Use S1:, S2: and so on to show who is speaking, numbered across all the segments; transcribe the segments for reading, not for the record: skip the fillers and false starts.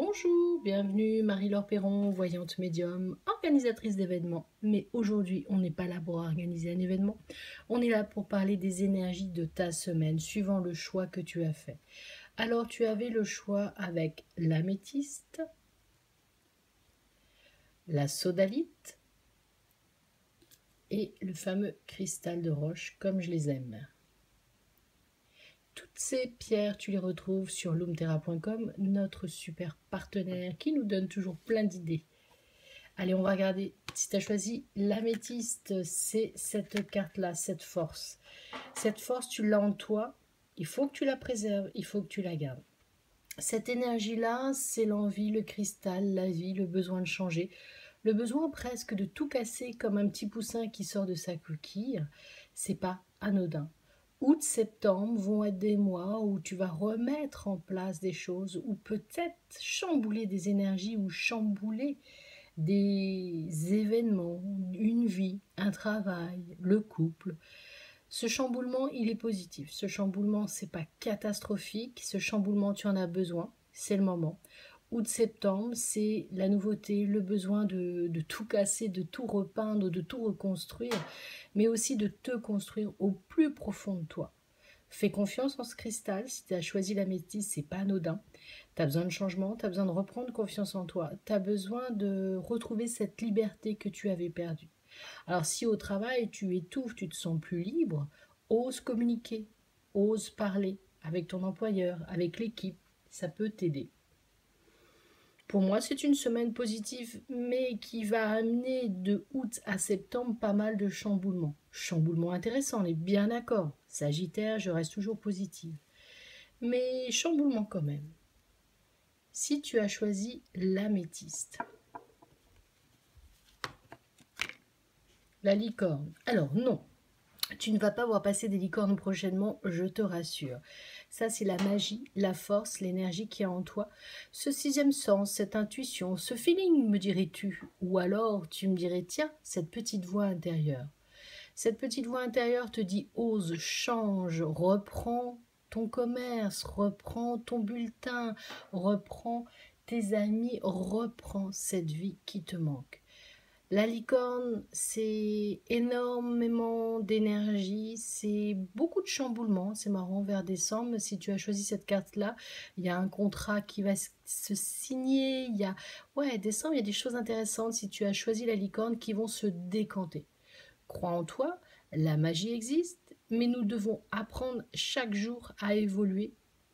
S1: Bonjour, bienvenue Marie-Laure Perron, voyante médium, organisatrice d'événements. Mais aujourd'hui, on n'est pas là pour organiser un événement, on est là pour parler des énergies de ta semaine, suivant le choix que tu as fait. Alors, tu avais le choix avec l'améthyste, la sodalite et le fameux cristal de roche, comme je les aime. Toutes ces pierres, tu les retrouves sur loomterra.com, notre super partenaire qui nous donne toujours plein d'idées. Allez, on va regarder. Si tu as choisi l'améthyste, c'est cette carte-là, cette force. Cette force, tu l'as en toi. Il faut que tu la préserves, il faut que tu la gardes. Cette énergie-là, c'est l'envie, le cristal, la vie, le besoin de changer. Le besoin presque de tout casser comme un petit poussin qui sort de sa coquille. C'est pas anodin. Août, septembre vont être des mois où tu vas remettre en place des choses ou peut-être chambouler des énergies ou chambouler des événements, une vie, un travail, le couple. Ce chamboulement, il est positif. Ce chamboulement, c'est pas catastrophique. Ce chamboulement, tu en as besoin. C'est le moment. Août-septembre, c'est la nouveauté, le besoin de tout casser, de tout repeindre, de tout reconstruire, mais aussi de te construire au plus profond de toi. Fais confiance en ce cristal. Si tu as choisi la métisse, c'est pas anodin. Tu as besoin de changement, tu as besoin de reprendre confiance en toi. Tu as besoin de retrouver cette liberté que tu avais perdue. Alors si au travail, tu étouffes, tu te sens plus libre, ose communiquer, ose parler avec ton employeur, avec l'équipe. Ça peut t'aider. Pour moi, c'est une semaine positive, mais qui va amener de août à septembre pas mal de chamboulements. Chamboulements intéressants, on est bien d'accord. Sagittaire, je reste toujours positive. Mais chamboulement quand même. Si tu as choisi l'améthyste, la licorne, alors non, tu ne vas pas voir passer des licornes prochainement, je te rassure. Ça, c'est la magie, la force, l'énergie qui est en toi. Ce sixième sens, cette intuition, ce feeling, me dirais-tu. Ou alors, tu me dirais, tiens, cette petite voix intérieure. Cette petite voix intérieure te dit, ose, change, reprends ton commerce, reprends ton bulletin, reprends tes amis, reprends cette vie qui te manque. La licorne, c'est énormément d'énergie, c'est beaucoup de chamboulement, c'est marrant, vers décembre, si tu as choisi cette carte-là, il y a un contrat qui va se signer, décembre, il y a des choses intéressantes, si tu as choisi la licorne, qui vont se décanter. Crois en toi, la magie existe, mais nous devons apprendre chaque jour à évoluer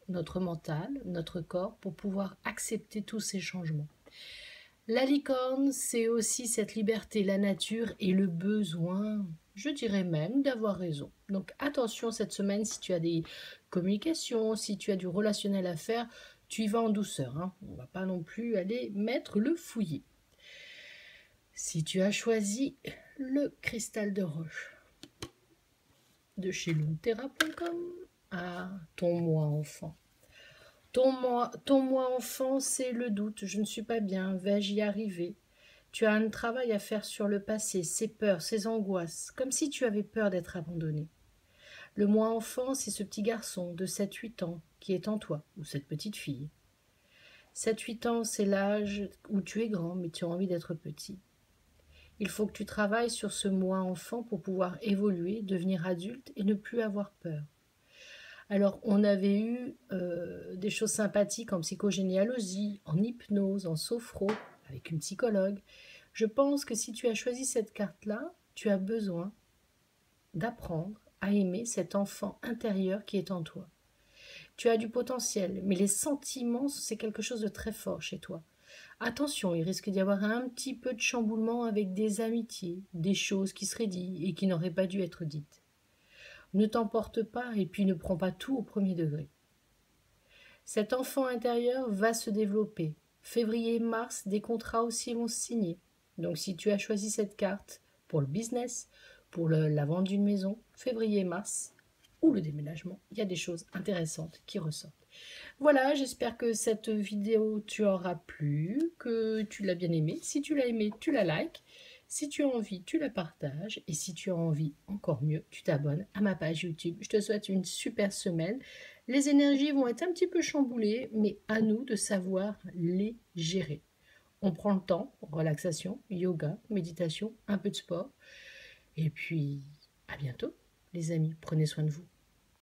S1: notre mental, notre corps, pour pouvoir accepter tous ces changements. La licorne, c'est aussi cette liberté, la nature et le besoin, je dirais même, d'avoir raison. Donc attention cette semaine, si tu as des communications, si tu as du relationnel à faire, tu y vas en douceur. On ne va pas non plus aller mettre le fouillis. Si tu as choisi le cristal de roche de chez loomterra.com, ton moi enfant. Ton moi enfant, c'est le doute. Je ne suis pas bien. Vais-je y arriver? Tu as un travail à faire sur le passé, ses peurs, ses angoisses, comme si tu avais peur d'être abandonné. Le moi enfant, c'est ce petit garçon de 7-8 ans qui est en toi, ou cette petite fille. 7-8 ans, c'est l'âge où tu es grand, mais tu as envie d'être petit. Il faut que tu travailles sur ce moi enfant pour pouvoir évoluer, devenir adulte et ne plus avoir peur. Alors, on avait eu des choses sympathiques en psychogénéalogie, en hypnose, en sophro, avec une psychologue. Je pense que si tu as choisi cette carte-là, tu as besoin d'apprendre à aimer cet enfant intérieur qui est en toi. Tu as du potentiel, mais les sentiments, c'est quelque chose de très fort chez toi. Attention, il risque d'y avoir un petit peu de chamboulement avec des amitiés, des choses qui seraient dites et qui n'auraient pas dû être dites. Ne t'emporte pas et puis ne prends pas tout au premier degré. Cet enfant intérieur va se développer. Février et mars, des contrats aussi vont se signer. Donc si tu as choisi cette carte pour le business, pour la vente d'une maison, février et mars, ou le déménagement, il y a des choses intéressantes qui ressortent. Voilà, j'espère que cette vidéo t'aura plu, que tu l'as bien aimée. Si tu l'as aimée, tu la likes. Si tu as envie, tu la partages. Et si tu as envie, encore mieux, tu t'abonnes à ma page YouTube. Je te souhaite une super semaine. Les énergies vont être un petit peu chamboulées, mais à nous de savoir les gérer. On prend le temps, relaxation, yoga, méditation, un peu de sport. Et puis, à bientôt, les amis. Prenez soin de vous.